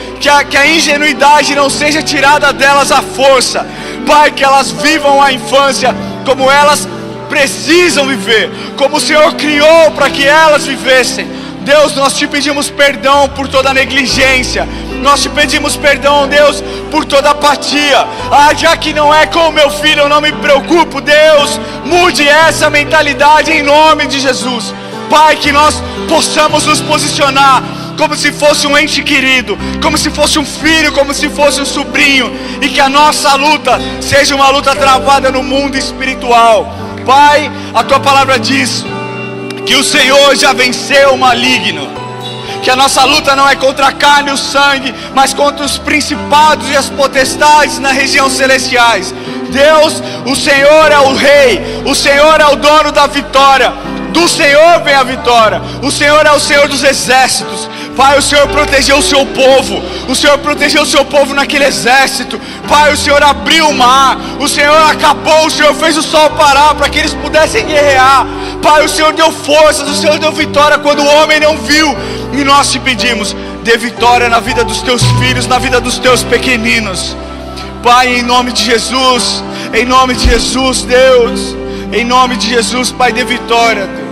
que a ingenuidade não seja tirada delas à força. Pai, que elas vivam a infância como elas precisam viver, como o Senhor criou para que elas vivessem. Deus, nós te pedimos perdão por toda negligência. Nós te pedimos perdão, Deus, por toda apatia. Já que não é com o meu filho, eu não me preocupo. Deus, mude essa mentalidade em nome de Jesus. Pai, que nós possamos nos posicionar como se fosse um ente querido, como se fosse um filho, como se fosse um sobrinho, e que a nossa luta seja uma luta travada no mundo espiritual. Pai, a tua palavra diz que o Senhor já venceu o maligno, que a nossa luta não é contra a carne e o sangue, mas contra os principados e as potestades nas regiões celestiais. Deus, o Senhor é o Rei, o Senhor é o dono da vitória. Do Senhor vem a vitória. O Senhor é o Senhor dos exércitos. Pai, o Senhor protegeu o seu povo. O Senhor protegeu o seu povo naquele exército. Pai, o Senhor abriu o mar. O Senhor acabou, o Senhor fez o sol parar para que eles pudessem guerrear. Pai, o Senhor deu forças, o Senhor deu vitória quando o homem não viu. E nós te pedimos, dê vitória na vida dos teus filhos, na vida dos teus pequeninos. Pai, em nome de Jesus, Deus, em nome de Jesus, Pai, dê vitória, Deus.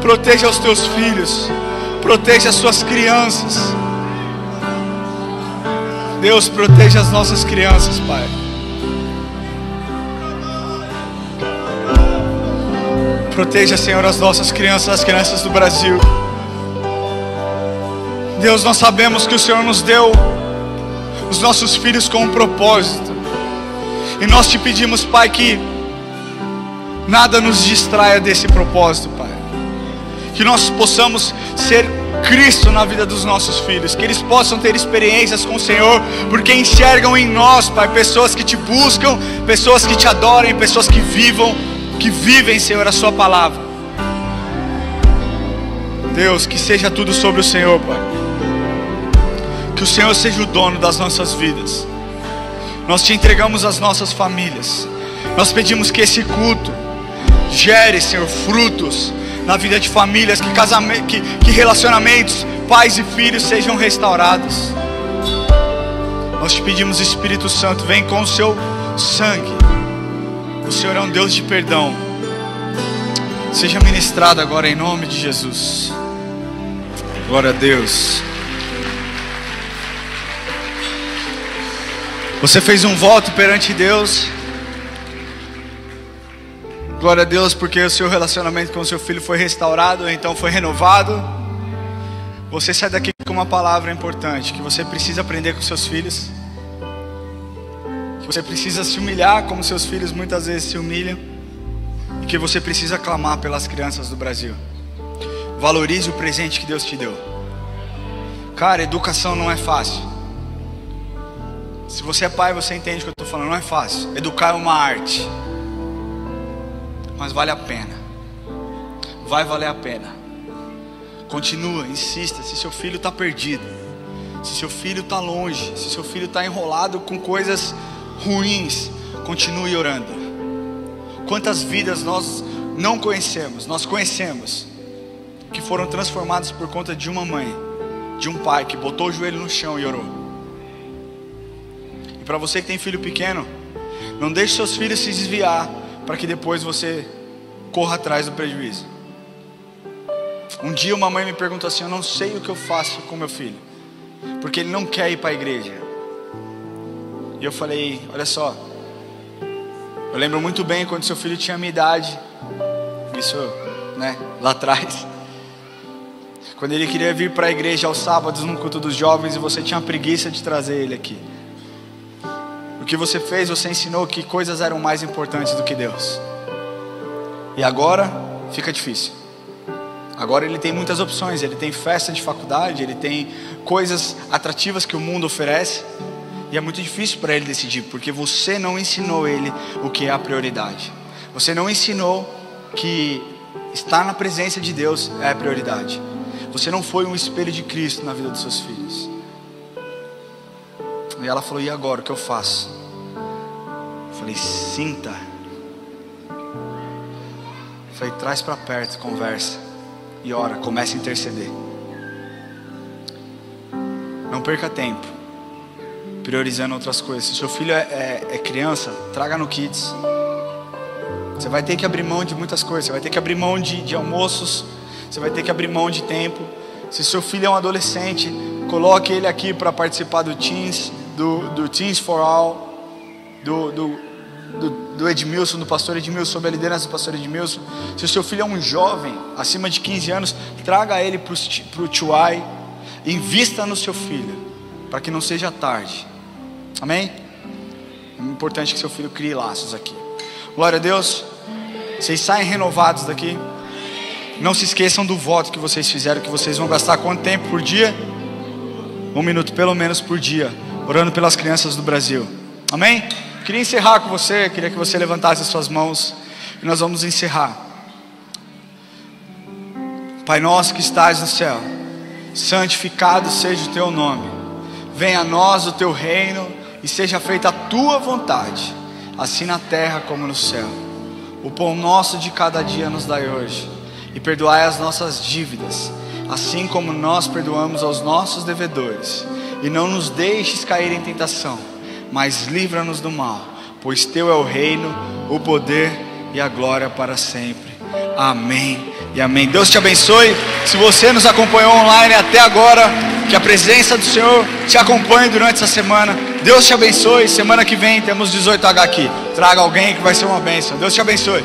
Proteja os teus filhos, proteja as suas crianças. Deus, proteja as nossas crianças, Pai. Proteja, Senhor, as nossas crianças, as crianças do Brasil. Deus, nós sabemos que o Senhor nos deu os nossos filhos com um propósito. E nós te pedimos, Pai, que nada nos distraia desse propósito, Pai. Que nós possamos ser Cristo na vida dos nossos filhos. Que eles possam ter experiências com o Senhor, porque enxergam em nós, Pai, pessoas que te buscam, pessoas que te adorem, pessoas que vivem, Senhor, a sua palavra. Deus, que seja tudo sobre o Senhor, Pai. Que o Senhor seja o dono das nossas vidas. Nós te entregamos as nossas famílias. Nós pedimos que esse culto gere, Senhor, frutos na vida de famílias, que relacionamentos, pais e filhos sejam restaurados. Nós te pedimos, Espírito Santo, vem com o seu sangue. O Senhor é um Deus de perdão. Seja ministrado agora em nome de Jesus. Glória a Deus. Você fez um voto perante Deus. Glória a Deus, porque o seu relacionamento com o seu filho foi restaurado, então foi renovado. Você sai daqui com uma palavra importante, que você precisa aprender com seus filhos, que você precisa se humilhar como seus filhos muitas vezes se humilham, e que você precisa clamar pelas crianças do Brasil. Valorize o presente que Deus te deu. Cara, educação não é fácil. Se você é pai, você entende o que eu estou falando. Não é fácil. Educar é uma arte, mas vale a pena. Vai valer a pena. Continua, insista. Se seu filho está perdido, se seu filho está longe, se seu filho está enrolado com coisas ruins, continue orando. Quantas vidas nós não conhecemos, nós conhecemos, que foram transformadas por conta de uma mãe, de um pai que botou o joelho no chão e orou. E para você que tem filho pequeno, não deixe seus filhos se desviar, para que depois você corra atrás do prejuízo. Um dia uma mãe me perguntou assim: eu não sei o que eu faço com meu filho, porque ele não quer ir para a igreja. E eu falei: olha só, eu lembro muito bem quando seu filho tinha a minha idade, isso, né, lá atrás, quando ele queria vir para a igreja aos sábados no culto dos jovens, e você tinha preguiça de trazer ele aqui. O que você fez? Você ensinou que coisas eram mais importantes do que Deus. E agora fica difícil. Agora ele tem muitas opções. Ele tem festa de faculdade, ele tem coisas atrativas que o mundo oferece, e é muito difícil para ele decidir, porque você não ensinou ele o que é a prioridade. Você não ensinou que estar na presença de Deus é a prioridade. Você não foi um espelho de Cristo na vida dos seus filhos. E ela falou: e agora, o que eu faço? Eu falei: sinta. Eu falei: traz para perto, conversa e ora, comece a interceder. Não perca tempo priorizando outras coisas. Se seu filho é criança, traga no Kids. Você vai ter que abrir mão de muitas coisas. Você vai ter que abrir mão de almoços. Você vai ter que abrir mão de tempo. Se seu filho é um adolescente, coloque ele aqui para participar do Teens for All, do Edmilson, do pastor Edmilson, sob a liderança do pastor Edmilson. Se o seu filho é um jovem, acima de 15 anos, traga ele para o Tuai. Invista no seu filho, para que não seja tarde. Amém? É importante que seu filho crie laços aqui. Glória a Deus. Vocês saem renovados daqui. Não se esqueçam do voto que vocês fizeram, que vocês vão gastar quanto tempo por dia? 1 minuto pelo menos por dia, orando pelas crianças do Brasil. Amém? Queria encerrar com você, queria que você levantasse as suas mãos e nós vamos encerrar. Pai nosso que estás no céu, santificado seja o teu nome. Venha a nós o teu reino e seja feita a tua vontade, assim na terra como no céu. O pão nosso de cada dia nos dai hoje, e perdoai as nossas dívidas, assim como nós perdoamos aos nossos devedores. E não nos deixes cair em tentação, mas livra-nos do mal, pois teu é o reino, o poder e a glória para sempre. Amém e amém. Deus te abençoe. Se você nos acompanhou online até agora, que a presença do Senhor te acompanhe durante essa semana. Deus te abençoe. Semana que vem temos 18H aqui. Traga alguém que vai ser uma bênção. Deus te abençoe.